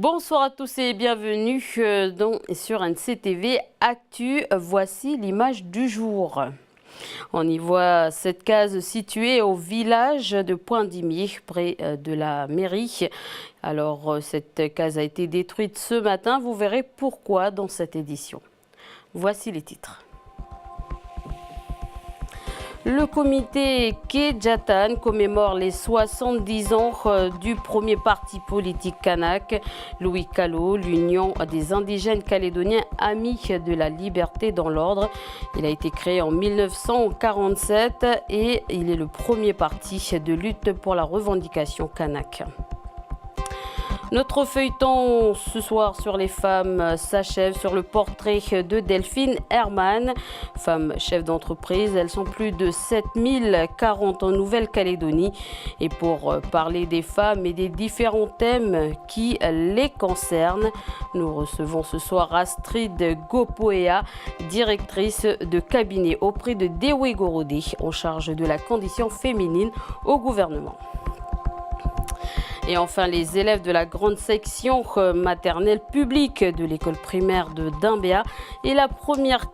Bonsoir à tous et bienvenue sur NCTV Actu. Voici l'image du jour. On y voit cette case située au village de Poindimier, près de la mairie. Alors, cette case a été détruite ce matin. Vous verrez pourquoi dans cette édition. Voici les titres. Le comité Kedjatan commémore les 70 ans du premier parti politique kanak, Louis Callot, l'Union des indigènes calédoniens Amis de la liberté dans l'ordre. Il a été créé en 1947 et il est le premier parti de lutte pour la revendication kanak. Notre feuilleton ce soir sur les femmes s'achève sur le portrait de Delphine Herman, femme chef d'entreprise. Elles sont plus de 7040 en Nouvelle-Calédonie. Et pour parler des femmes et des différents thèmes qui les concernent, nous recevons ce soir Astrid Gopoea, directrice de cabinet auprès de Dewe Gorodé, en charge de la condition féminine au gouvernement. Et enfin, les élèves de la grande section maternelle publique de l'école primaire de Dimbéa et la première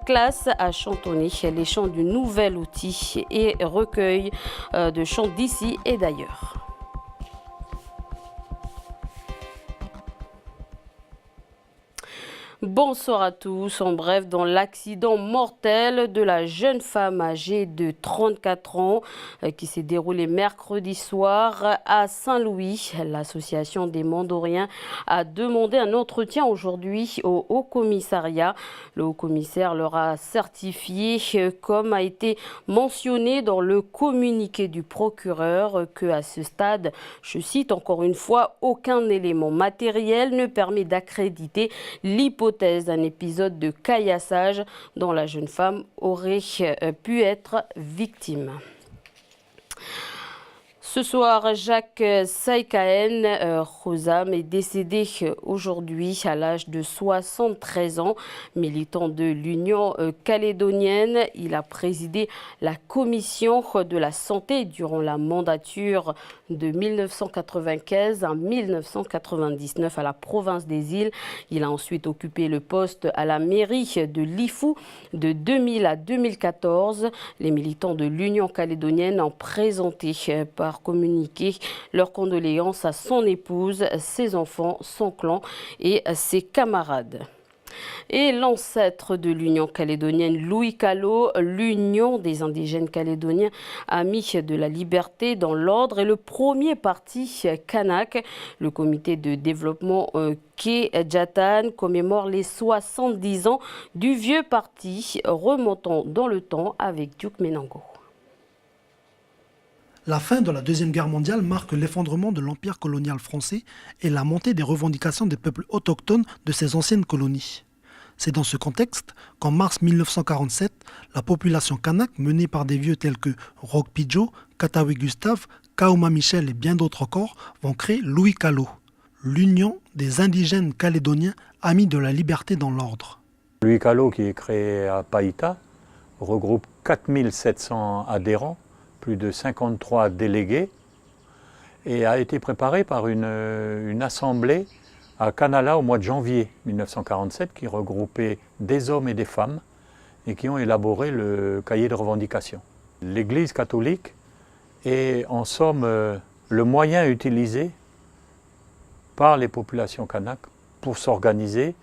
classe à chantonner les chants du nouvel outil et recueil de chants d'ici et d'ailleurs. Bonsoir à tous. En bref, dans l'accident mortel de la jeune femme âgée de 34 ans qui s'est déroulé mercredi soir à Saint-Louis, l'association des Mandoriens a demandé un entretien aujourd'hui au Haut-Commissariat. Le Haut-Commissaire leur a certifié, comme a été mentionné dans le communiqué du procureur, que à ce stade, je cite encore une fois, aucun élément matériel ne permet d'accréditer l'hypothèse d'un épisode de caillassage dont la jeune femme aurait pu être victime. Ce soir, Jacques Saïkaen Khosam est décédé aujourd'hui à l'âge de 73 ans. Militant de l'Union calédonienne, il a présidé la commission de la santé durant la mandature de 1995 à 1999 à la province des Îles. Il a ensuite occupé le poste à la mairie de Lifou de 2000 à 2014. Les militants de l'Union calédonienne ont présenté par communiqué leurs condoléances à son épouse, ses enfants, son clan et ses camarades. Et l'ancêtre de l'Union calédonienne, Louis Callot, l'Union des indigènes calédoniens Amis de la liberté dans l'ordre, est le premier parti kanak. Le comité de développement Kedjatan commémore les 70 ans du vieux parti remontant dans le temps avec Duke Menango. La fin de la Deuxième Guerre mondiale marque l'effondrement de l'empire colonial français et la montée des revendications des peuples autochtones de ces anciennes colonies. C'est dans ce contexte qu'en mars 1947, la population kanak, menée par des vieux tels que Roch Pidjo, Katawi Gustave, Kaoma Michel et bien d'autres encore, vont créer Louis Callot, l'Union des indigènes calédoniens Amis de la liberté dans l'ordre. Louis Callot, qui est créé à Païta, regroupe 4700 adhérents, plus de 53 délégués, et a été préparé par une assemblée à Canala au mois de janvier 1947 qui regroupait des hommes et des femmes et qui ont élaboré le cahier de revendications. L'Église catholique est en somme le moyen utilisé par les populations kanak pour s'organiser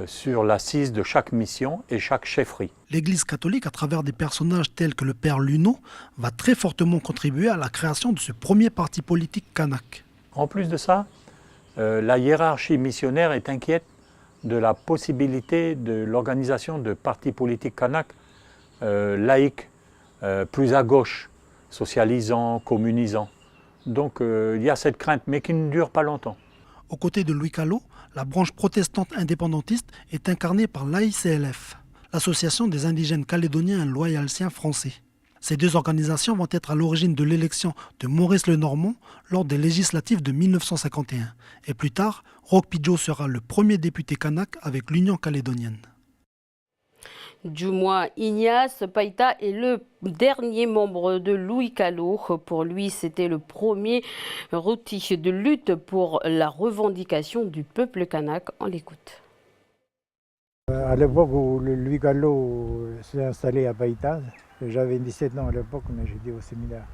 sur l'assise de chaque mission et chaque chefferie. L'Église catholique, à travers des personnages tels que le Père Luno, va très fortement contribuer à la création de ce premier parti politique kanak. En plus de ça, la hiérarchie missionnaire est inquiète de la possibilité de l'organisation de partis politiques kanak laïques, plus à gauche, socialisants, communisants. Donc il y a cette crainte, mais qui ne dure pas longtemps. Aux côtés de Louis Callot, la branche protestante indépendantiste est incarnée par l'AICLF, l'Association des indigènes calédoniens et loyaltiens français. Ces deux organisations vont être à l'origine de l'élection de Maurice Lenormand lors des législatives de 1951. Et plus tard, Roch Pidjo sera le premier député kanak avec l'Union calédonienne. Djoumoua Ignace Païta est le dernier membre de Louis Callot. Pour lui, c'était le premier outil de lutte pour la revendication du peuple kanak. On l'écoute. À l'époque où Louis Callot s'est installé à Païta, j'avais 17 ans à l'époque, mais j'étais au séminaire.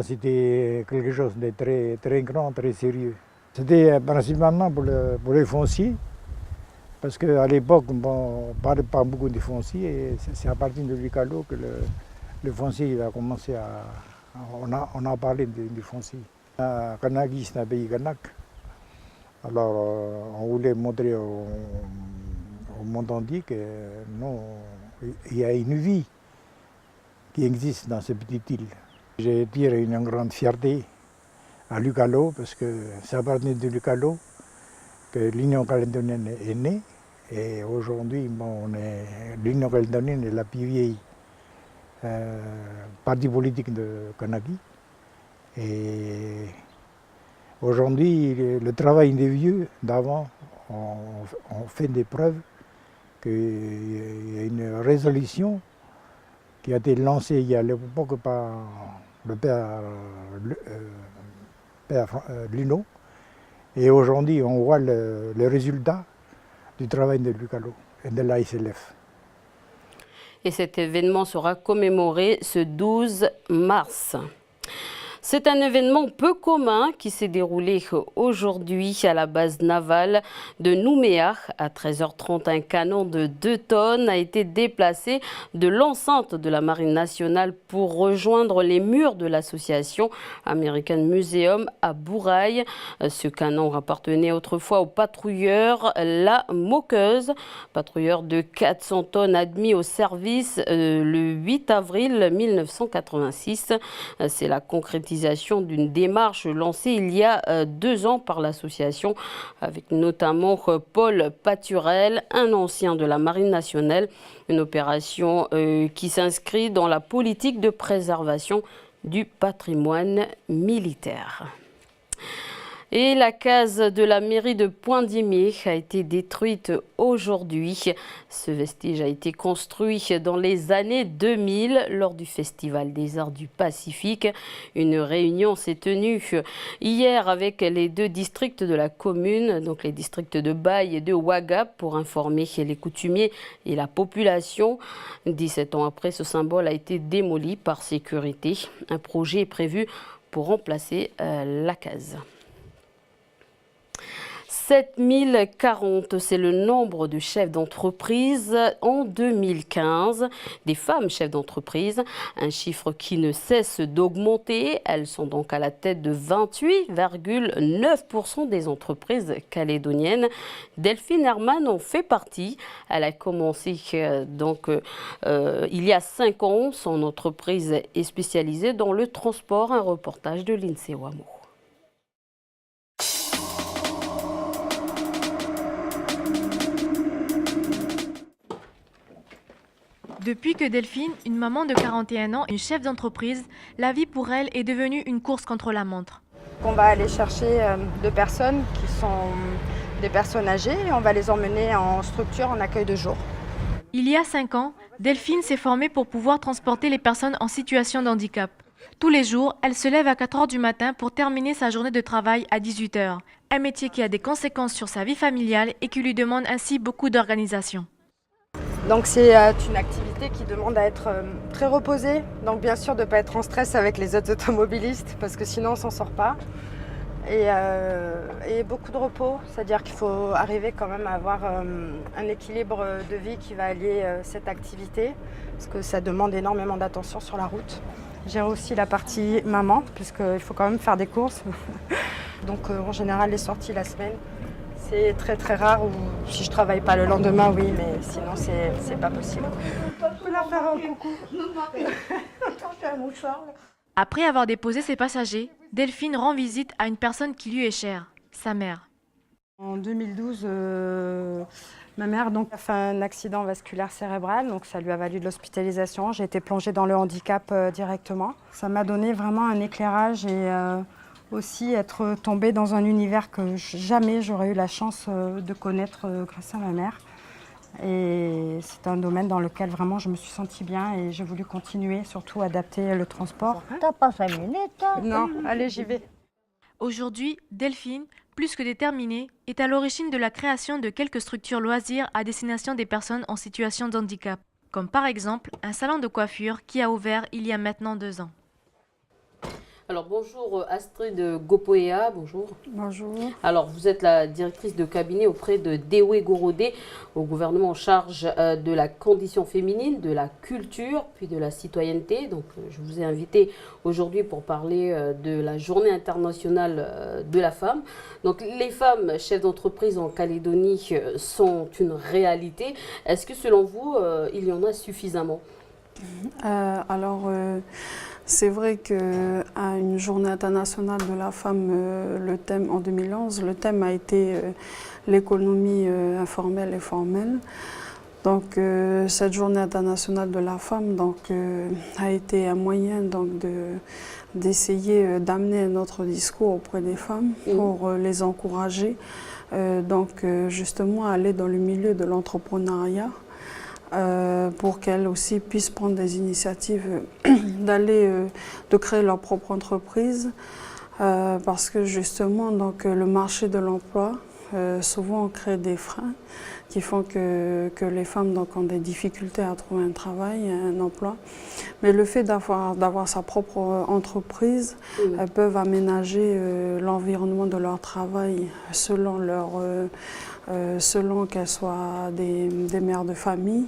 C'était quelque chose de très, très grand, très sérieux. C'était principalement pour les fonciers, parce qu'à l'époque, on ne parlait pas beaucoup de fonciers, et c'est à partir de Louis Callot que le foncier il a commencé à... On a parlé du foncier. Kanaki, c'est un pays kanak. Alors, on voulait montrer au monde entier que non, il y a une vie qui existe dans cette petite île. J'ai tiré une grande fierté à Louis Callot, parce que c'est à partir de Louis Callot que l'Union calédonienne est née. Et aujourd'hui, l'Union calédonienne est la plus vieille parti politique de Kanaki. Et aujourd'hui, le travail des vieux d'avant, on fait des preuves qu'il y a une résolution qui a été lancée il y a l'époque par le père Lino. Et aujourd'hui, on voit le résultat du travail de Louis Callot et de l'ASLF. Et cet événement sera commémoré ce 12 mars. C'est un événement peu commun qui s'est déroulé aujourd'hui à la base navale de Nouméa. À 13h30, un canon de 2 tonnes a été déplacé de l'enceinte de la Marine nationale pour rejoindre les murs de l'association American Museum à Bourail. Ce canon appartenait autrefois au patrouilleur La Moqueuse, patrouilleur de 400 tonnes admis au service le 8 avril 1986. C'est la concrétisation d'une démarche lancée il y a 2 ans par l'association, avec notamment Paul Paturel, un ancien de la Marine nationale. Une opération qui s'inscrit dans la politique de préservation du patrimoine militaire. Et la case de la mairie de Poindimié a été détruite aujourd'hui. Ce vestige a été construit dans les années 2000 lors du Festival des Arts du Pacifique. Une réunion s'est tenue hier avec les 2 districts de la commune, donc les districts de Baye et de Ouagap, pour informer les coutumiers et la population. 17 ans après, ce symbole a été démoli par sécurité. Un projet est prévu pour remplacer la case. 7040, c'est le nombre de chefs d'entreprise en 2015, des femmes chefs d'entreprise, un chiffre qui ne cesse d'augmenter. Elles sont donc à la tête de 28,9% des entreprises calédoniennes. Delphine Herman en fait partie. Elle a commencé il y a 5 ans. Son entreprise est spécialisée dans le transport. Un reportage de Lindsay Wamo. Depuis que Delphine, une maman de 41 ans, une chef d'entreprise, la vie pour elle est devenue une course contre la montre. On va aller chercher 2 personnes qui sont des personnes âgées et on va les emmener en structure en accueil de jour. Il y a 5 ans, Delphine s'est formée pour pouvoir transporter les personnes en situation de handicap. Tous les jours, elle se lève à 4 h du matin pour terminer sa journée de travail à 18 h. Un métier qui a des conséquences sur sa vie familiale et qui lui demande ainsi beaucoup d'organisation. Donc c'est une activité qui demande à être très reposée, donc bien sûr de ne pas être en stress avec les autres automobilistes parce que sinon on ne s'en sort pas. Et beaucoup de repos, c'est-à-dire qu'il faut arriver quand même à avoir un équilibre de vie qui va allier cette activité parce que ça demande énormément d'attention sur la route. J'ai aussi la partie maman puisqu'il faut quand même faire des courses, donc en général les sorties la semaine. C'est très très rare ou si je travaille pas le lendemain, oui, mais sinon c'est pas possible. Je peux leur faire un coucou. Après avoir déposé ses passagers, Delphine rend visite à une personne qui lui est chère, sa mère. En 2012, ma mère a fait un accident vasculaire cérébral, donc ça lui a valu de l'hospitalisation. J'ai été plongée dans le handicap directement. Ça m'a donné vraiment un éclairage et aussi être tombée dans un univers que jamais j'aurais eu la chance de connaître grâce à ma mère. Et c'est un domaine dans lequel vraiment je me suis sentie bien et j'ai voulu continuer, surtout adapter le transport. T'as pas 5 minutes, hein? Non, allez, j'y vais. Aujourd'hui, Delphine, plus que déterminée, est à l'origine de la création de quelques structures loisirs à destination des personnes en situation de handicap, comme par exemple un salon de coiffure qui a ouvert il y a maintenant 2 ans. Alors bonjour Astrid Gopoea, bonjour. Bonjour. Alors vous êtes la directrice de cabinet auprès de Dewe Gorodé au gouvernement en charge de la condition féminine, de la culture, puis de la citoyenneté. Donc je vous ai invité aujourd'hui pour parler de la journée internationale de la femme. Donc les femmes chefs d'entreprise en Calédonie sont une réalité. Est-ce que selon vous, il y en a suffisamment ? C'est vrai qu'à une journée internationale de la femme, le thème en 2011, le thème a été l'économie informelle et formelle. Donc cette journée internationale de la femme a été un moyen d'essayer d'amener notre discours auprès des femmes pour les encourager, justement à aller dans le milieu de l'entrepreneuriat. Pour qu'elles aussi puissent prendre des initiatives de créer leur propre entreprise, parce que justement le marché de l'emploi souvent crée des freins qui font que les femmes ont des difficultés à trouver un travail, un emploi. Mais le fait d'avoir sa propre entreprise, elles peuvent aménager l'environnement de leur travail selon qu'elles soient des mères de famille,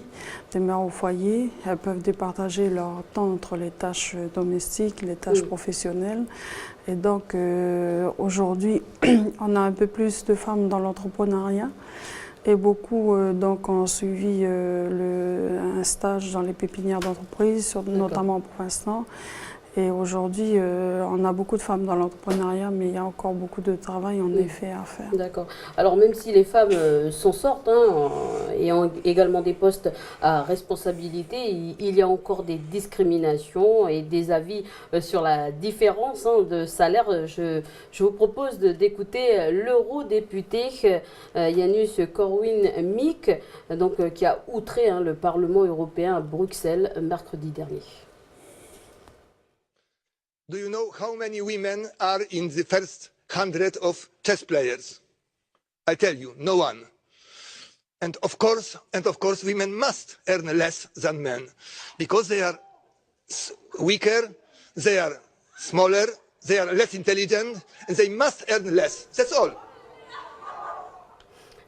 des mères au foyer. Elles peuvent départager leur temps entre les tâches domestiques, les tâches professionnelles. Et donc aujourd'hui, on a un peu plus de femmes dans l'entrepreneuriat. Et beaucoup ont suivi un stage dans les pépinières d'entreprise, notamment en Province Nord. Et aujourd'hui, on a beaucoup de femmes dans l'entrepreneuriat, mais il y a encore beaucoup de travail en effet à faire. D'accord. Alors même si les femmes s'en sortent et ont également des postes à responsabilité, il y a encore des discriminations et des avis sur la différence de salaire. Je vous propose d'écouter l'eurodéputé Janusz Korwin-Mikke, qui a outré le Parlement européen à Bruxelles mercredi dernier. Do you know how many women are in the first 100 of chess players? I tell you, no one. And of course, women must earn less than men because they are weaker, they are smaller, they are less intelligent, and they must earn less. That's all.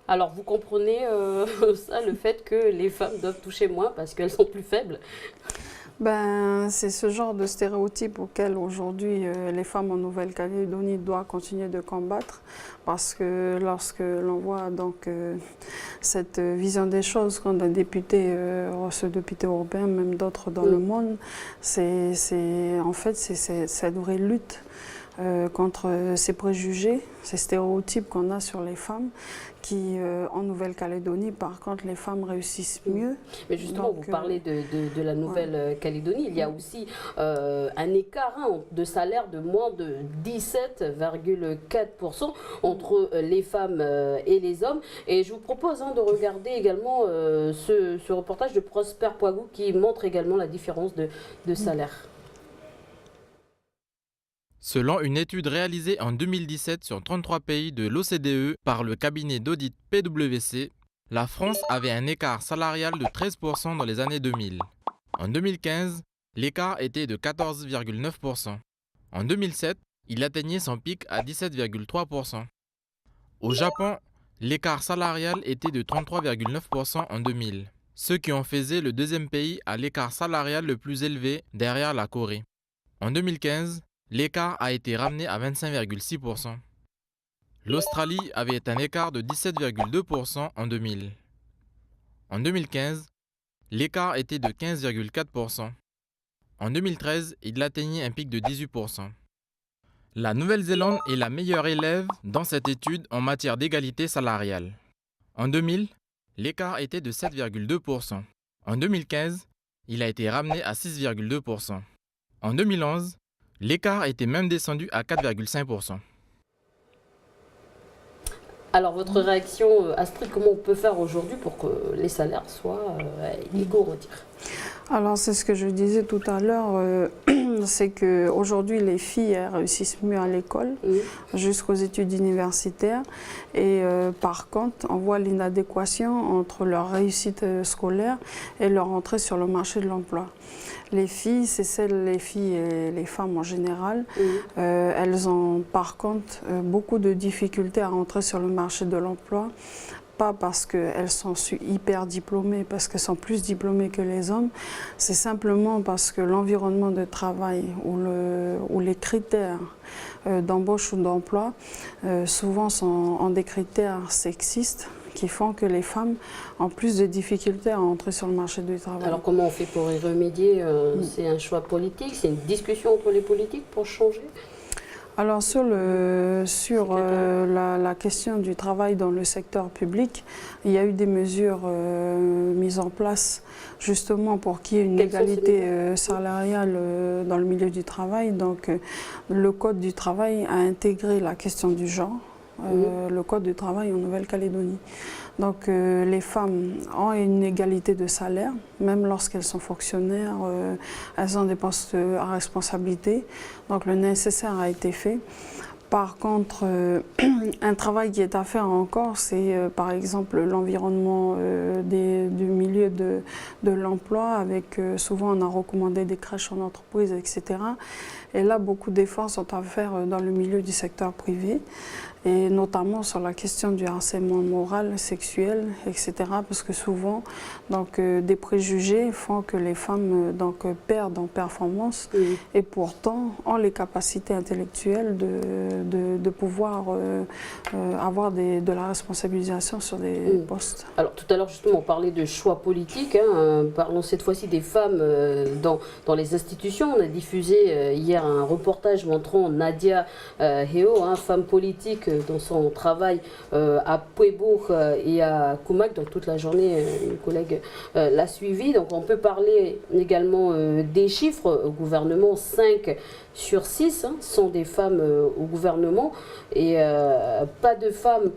Alors vous comprenez ça, le fait que les femmes doivent toucher moins parce qu'elles sont plus faibles? C'est ce genre de stéréotype auquel aujourd'hui les femmes en Nouvelle-Calédonie doivent continuer de combattre, parce que lorsque l'on voit cette vision des choses quand un député, ce député européen, même d'autres dans le monde, c'est cette vraie lutte contre ces préjugés, ces stéréotypes qu'on a sur les femmes, qui en Nouvelle-Calédonie, par contre, les femmes réussissent mieux. Mais justement, vous parlez de la Nouvelle-Calédonie, il y a aussi un écart de salaire de moins de 17,4% entre les femmes et les hommes. Et je vous propose de regarder également ce reportage de Prosper Poigou qui montre également la différence de salaire. Selon une étude réalisée en 2017 sur 33 pays de l'OCDE par le cabinet d'audit PwC, la France avait un écart salarial de 13% dans les années 2000. En 2015, l'écart était de 14,9%. En 2007, il atteignait son pic à 17,3%. Au Japon, l'écart salarial était de 33,9% en 2000, ce qui en faisait le deuxième pays à l'écart salarial le plus élevé derrière la Corée. En 2015, l'écart a été ramené à 25,6%. L'Australie avait un écart de 17,2% en 2000. En 2015, l'écart était de 15,4%. En 2013, il atteignait un pic de 18%. La Nouvelle-Zélande est la meilleure élève dans cette étude en matière d'égalité salariale. En 2000, l'écart était de 7,2%. En 2015, il a été ramené à 6,2%. En 2011, l'écart était même descendu à 4,5%. Alors, votre réaction, Astrid, comment on peut faire aujourd'hui pour que les salaires soient égaux, on va dire? Alors, c'est ce que je disais tout à l'heure, c'est qu'aujourd'hui, les filles elles réussissent mieux à l'école, jusqu'aux études universitaires. Et par contre, on voit l'inadéquation entre leur réussite scolaire et leur entrée sur le marché de l'emploi. Les filles, les filles et les femmes en général, elles ont par contre beaucoup de difficultés à rentrer sur le marché de l'emploi. Pas parce qu'elles sont hyper diplômées, parce qu'elles sont plus diplômées que les hommes, c'est simplement parce que l'environnement de travail ou les critères d'embauche ou d'emploi souvent ont des critères sexistes qui font que les femmes ont plus de difficultés à entrer sur le marché du travail. Alors comment on fait pour y remédier? C'est un choix politique, c'est une discussion entre les politiques pour changer? Alors sur la question du travail dans le secteur public, il y a eu des mesures mises en place justement pour qu'il y ait une égalité salariale dans le milieu du travail. Donc le Code du travail a intégré la question du genre, le Code du travail en Nouvelle-Calédonie. Donc les femmes ont une égalité de salaire, même lorsqu'elles sont fonctionnaires, elles ont des postes à responsabilité. Donc le nécessaire a été fait. Par contre, un travail qui est à faire encore, c'est par exemple l'environnement du milieu de l'emploi, avec souvent on a recommandé des crèches en entreprise, etc. Et là, beaucoup d'efforts sont à faire dans le milieu du secteur privé, et notamment sur la question du harcèlement moral, sexuel, etc. Parce que souvent, donc, des préjugés font que les femmes perdent en performance et pourtant ont les capacités intellectuelles de pouvoir avoir de la responsabilisation sur des postes. Alors tout à l'heure justement on parlait de choix politiques, parlons cette fois-ci des femmes dans les institutions. On a diffusé hier un reportage montrant Nadia Heo, femme politique dans son travail à Puebourg et à Koumak. Donc toute la journée, une collègue l'a suivi. Donc on peut parler également des chiffres au gouvernement. 5 sur 6 sont des femmes au gouvernement et pas de femmes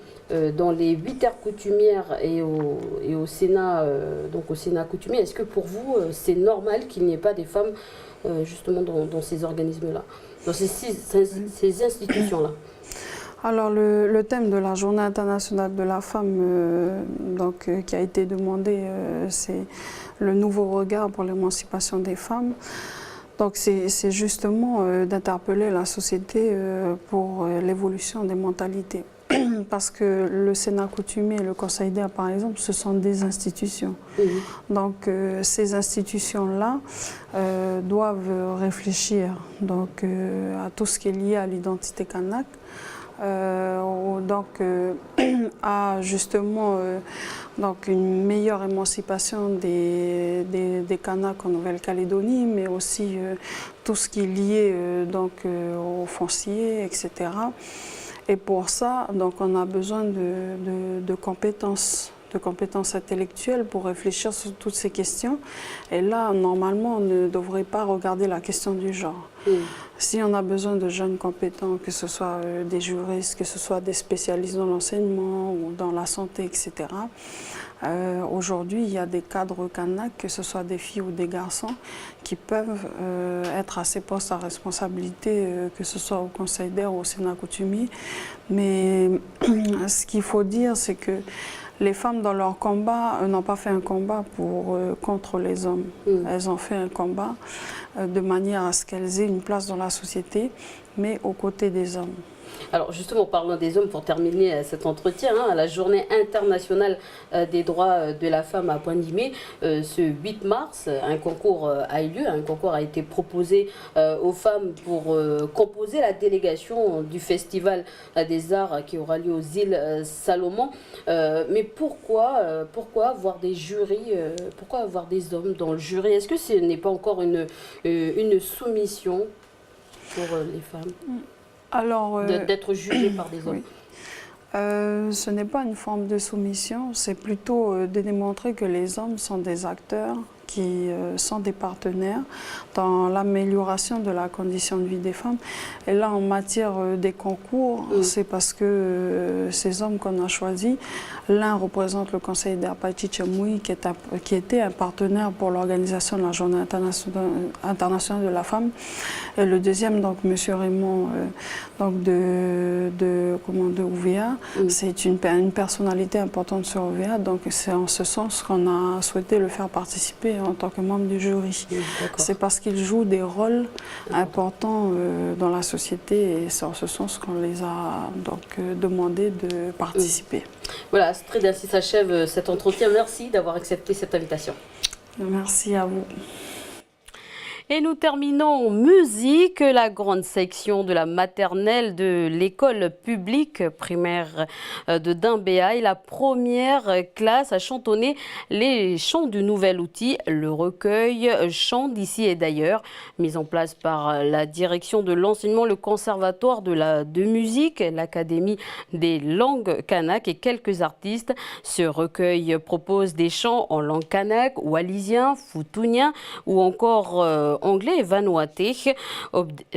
dans les 8 aires coutumières et au Sénat, donc au Sénat coutumier. Est-ce que pour vous c'est normal qu'il n'y ait pas des femmes justement dans ces organismes-là, dans ces institutions-là? Alors le thème de la Journée internationale de la femme qui a été demandé, c'est le nouveau regard pour l'émancipation des femmes. Donc c'est justement d'interpeller la société pour l'évolution des mentalités. Parce que le Sénat coutumier et le Conseil d'air, par exemple, ce sont des institutions. Donc ces institutions-là doivent réfléchir à tout ce qui est lié à l'identité kanak, à justement une meilleure émancipation des Kanaks en Nouvelle-Calédonie, mais aussi tout ce qui est lié au foncier, etc. Et pour ça, on a besoin de compétences intellectuelles pour réfléchir sur toutes ces questions. Et là, normalement, on ne devrait pas regarder la question du genre. Si on a besoin de jeunes compétents, que ce soit des juristes, que ce soit des spécialistes dans l'enseignement ou dans la santé, etc., aujourd'hui, il y a des cadres kanak, que ce soit des filles ou des garçons, qui peuvent être à ces postes à responsabilité, que ce soit au Conseil d'air ou au Sénat coutumier. Mais ce qu'il faut dire, c'est que les femmes, dans leur combat, n'ont pas fait un combat contre les hommes. Elles ont fait un combat de manière à ce qu'elles aient une place dans la société, mais aux côtés des hommes. Alors justement, parlons des hommes pour terminer cet entretien. À la journée internationale des droits de la femme à Pointe-Dimé, ce 8 mars, un concours a eu lieu. Un concours a été proposé aux femmes pour composer la délégation du Festival des Arts qui aura lieu aux îles Salomon. Mais pourquoi avoir des jurys, pourquoi avoir des hommes dans le jury? Est-ce que ce n'est pas encore une soumission pour les femmes? Alors, d'être jugé par des hommes. Ce n'est pas une forme de soumission, c'est plutôt de démontrer que les hommes sont des acteurs qui sont des partenaires dans l'amélioration de la condition de vie des femmes. Et là, en matière des concours, c'est parce que ces hommes qu'on a choisis, l'un représente le conseil d'Arpachi Tchemoui, qui était un partenaire pour l'organisation de la Journée internationale de la femme. Et le deuxième, donc M. Raymond de OVA, c'est une personnalité importante sur OVA, donc c'est en ce sens qu'on a souhaité le faire participer en tant que membre du jury. C'est parce qu'il joue des rôles importants dans la société et c'est en ce sens qu'on les a donc demandé de participer. Voilà, Astrid, ainsi s'achève cet entretien. Merci d'avoir accepté cette invitation. Merci à vous. Et nous terminons en musique. La grande section de la maternelle de l'école publique primaire de Dimbéa est la première classe à chantonner les chants du nouvel outil, le recueil Chants d'ici et d'ailleurs, mis en place par la direction de l'enseignement, le conservatoire de musique, l'Académie des langues kanak et quelques artistes. Ce recueil propose des chants en langue kanak, wallisien, foutounien ou encore anglais et vanuatais.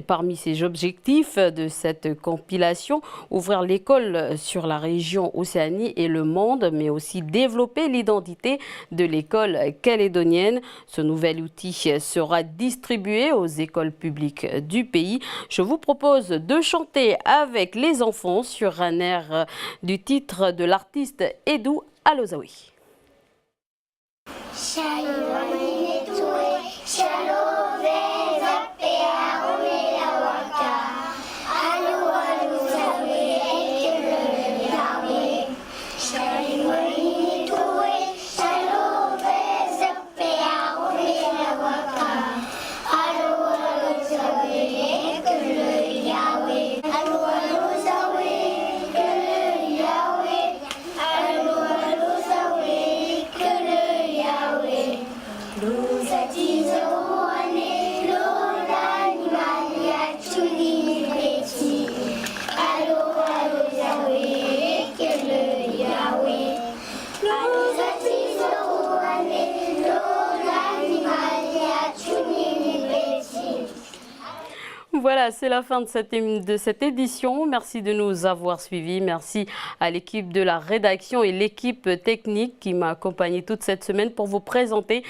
Parmi ces objectifs de cette compilation, ouvrir l'école sur la région Océanie et le monde, mais aussi développer l'identité de l'école calédonienne. Ce nouvel outil sera distribué aux écoles publiques du pays. Je vous propose de chanter avec les enfants sur un air du titre de l'artiste Edou Alozaoui. Voilà, c'est la fin de cette édition. Merci de nous avoir suivis. Merci à l'équipe de la rédaction et l'équipe technique qui m'a accompagné toute cette semaine pour vous présenter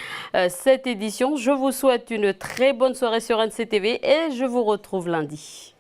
cette édition. Je vous souhaite une très bonne soirée sur NCTV et je vous retrouve lundi.